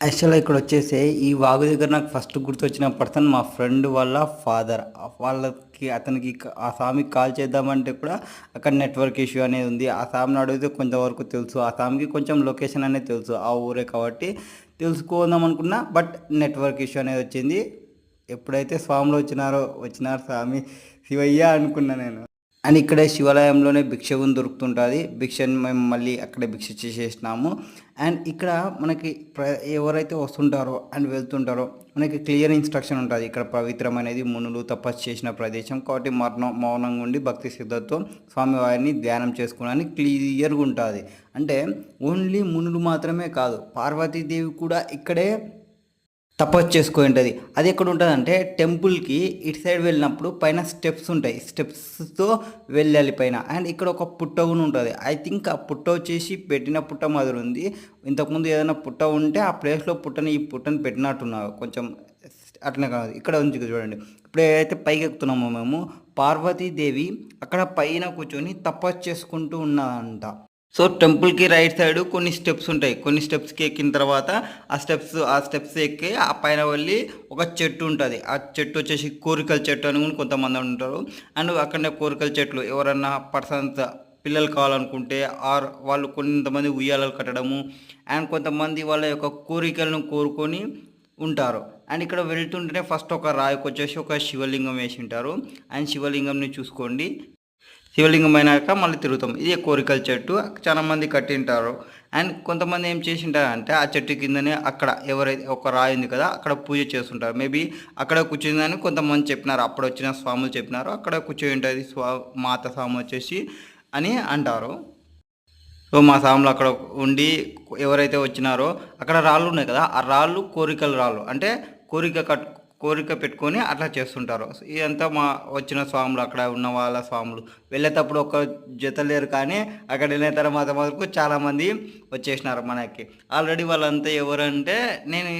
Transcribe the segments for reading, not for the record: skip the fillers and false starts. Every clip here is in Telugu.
యాక్చువల్‌గా ఇక్కడొచ్చేసి ఈ వాగు దగ్గర నాకు ఫస్ట్ గుర్తొచ్చిన పర్సన్ మా ఫ్రెండ్ వాళ్ళ ఫాదర్. అతనికి ఆ స్వామికి కాల్ చేద్దామంటే కూడా అక్కడ నెట్వర్క్ ఇష్యూ అనేది ఉంది. ఆ స్వామిని అడిగితే కొంతవరకు తెలుసు. ఆ స్వామికి కొంచెం లొకేషన్ అనేది తెలుసు. ఆ ఊరే కాబట్టి తెలుసుకుందాం అనుకున్నా. బట్ నెట్వర్క్ ఇష్యూ అనేది వచ్చింది. ఎప్పుడైతే స్వాములు వచ్చినారు స్వామి శివయ్య అనుకున్నా నేను. అండ్ ఇక్కడే శివాలయంలోనే భిక్ష కూడా దొరుకుతుంటుంది. భిక్షని మేము మళ్ళీ అక్కడే భిక్ష చేసేసినాము. అండ్ ఇక్కడ మనకి ఎవరైతే వస్తుంటారో అండ్ వెళ్తుంటారో మనకి క్లియర్ ఇన్స్ట్రక్షన్ ఉంటుంది. ఇక్కడ పవిత్రమైనది మునులు తపస్సు చేసిన ప్రదేశం కాబట్టి మౌనంగా ఉండి భక్తి శ్రద్ధతో స్వామివారిని ధ్యానం చేసుకోవడానికి క్లియర్గా ఉంటుంది. అంటే ఓన్లీ మునులు మాత్రమే కాదు, పార్వతీదేవి కూడా ఇక్కడే తపస్సు చేసుకొని ఉంటుంది. అది ఎక్కడ ఉంటుంది అంటే టెంపుల్కి ఇటు సైడ్ వెళ్ళినప్పుడు పైన స్టెప్స్ ఉంటాయి. స్టెప్స్తో వెళ్ళాలి పైన. అండ్ ఇక్కడ ఒక పుట్ట కూడా ఉంటుంది. ఐ థింక్ ఆ పుట్ట వచ్చేసి పెట్టిన పుట్ట మాదిరి ఉంది. ఇంతకుముందు ఏదైనా పుట్ట ఉంటే ఆ ప్లేస్లో ఈ పుట్టని పెట్టినట్టున్నారు. కొంచెం అట్లనే కాదు, ఇక్కడ ఉంది చూడండి. ఇప్పుడు ఏదైతే పైకి ఎక్కుతున్నామో మేము, పార్వతీదేవి అక్కడ పైన కూర్చొని తపస్సు చేసుకుంటూ ఉన్నదంట. సో టెంపుల్కి రైట్ సైడ్ కొన్ని స్టెప్స్ ఉంటాయి. కొన్ని స్టెప్స్కి ఎక్కిన తర్వాత ఆ స్టెప్స్ ఎక్కి ఆ పైన వెళ్ళి ఒక చెట్టు ఉంటుంది. ఆ చెట్టు వచ్చేసి కోరికల చెట్టు అని కూడా కొంతమంది ఉంటారు. అండ్ అక్కడనే కోరికల చెట్లు ఎవరన్నా పర్సన్స్ పిల్లలు కావాలనుకుంటే ఆర్ వాళ్ళు కొంతమంది ఉయ్యాలలు కట్టడము అండ్ కొంతమంది వాళ్ళ యొక్క కోరికలను కోరుకొని ఉంటారు. అండ్ ఇక్కడ వెళ్తుంటేనే ఫస్ట్ ఒక రాయికి వచ్చేసి ఒక శివలింగం వేసి ఉంటారు. అండ్ శివలింగంని చూసుకోండి. శివలింగం అయినాక మళ్ళీ తిరుగుతాం. ఇది కోరికల చెట్టు చాలా మంది కట్టింటారు. అండ్ కొంతమంది ఏం చేసింటారంటే ఆ చెట్టు కిందనే అక్కడ ఎవరైతే ఒక రాయి ఉంది కదా అక్కడ పూజ చేస్తుంటారు. మేబీ అక్కడ కూర్చుందని కొంతమంది చెప్పినారు. అప్పుడు వచ్చిన స్వాములు చెప్పినారు అక్కడ కూర్చొని ఉంటుంది మాత స్వామి వచ్చేసి అని అంటారు. సో మా స్వాములు అక్కడ ఉండి ఎవరైతే వచ్చినారో అక్కడ రాళ్ళు ఉన్నాయి కదా, ఆ రాళ్ళు కోరికల రాళ్ళు. అంటే కోరిక పెట్టుకొని అట్లా చేస్తుంటారు. ఇదంతా మా వచ్చిన స్వాములు, అక్కడ ఉన్న వాళ్ళ స్వాములు. వెళ్ళేటప్పుడు ఒక జత లేరు, కానీ అక్కడ వెళ్ళిన తర్వాత వరకు చాలామంది వచ్చేసినారు మనకి. ఆల్రెడీ వాళ్ళంతా ఎవరంటే, నేను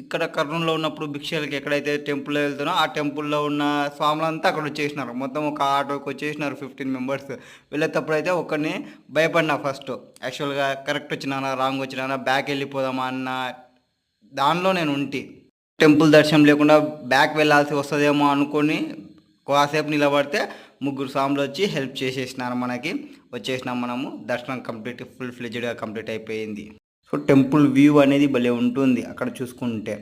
ఇక్కడ కర్నూలులో ఉన్నప్పుడు భిక్షలకి ఎక్కడైతే టెంపుల్లో వెళ్తానో ఆ టెంపుల్లో ఉన్న స్వాములంతా అక్కడ వచ్చేసినారు. మొత్తం ఒక ఆటోకి వచ్చేసినారు 15 మెంబర్స్. వెళ్ళేటప్పుడు అయితే ఒక్కడిని భయపడినా ఫస్ట్. యాక్చువల్గా కరెక్ట్ వచ్చినానా రాంగ్ వచ్చినానా బ్యాక్ వెళ్ళిపోదామా అన్న దానిలో నేను ఉంటి. టెంపుల్ దర్శనం లేకుండా బ్యాక్ వెళ్ళాల్సి వస్తుందేమో అనుకొని కాసేపు నిలబడితే ముగ్గురు స్వాములు వచ్చి హెల్ప్ చేసేసినారు మనకి. వచ్చేసినాం మనము. దర్శనం ఫుల్ ఫ్లెడ్జ్డ్గా కంప్లీట్ అయిపోయింది. సో టెంపుల్ వ్యూ అనేది భలే ఉంటుంది అక్కడ చూసుకుంటే.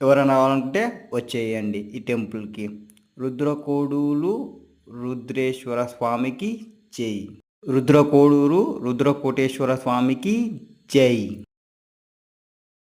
ఎవరైనా రావాలనుకుంటే వచ్చేయండి ఈ టెంపుల్కి. రుద్రకోడూరు రుద్రేశ్వర స్వామికి జై. రుద్రకోడూరు రుద్రకోటేశ్వర స్వామికి జై.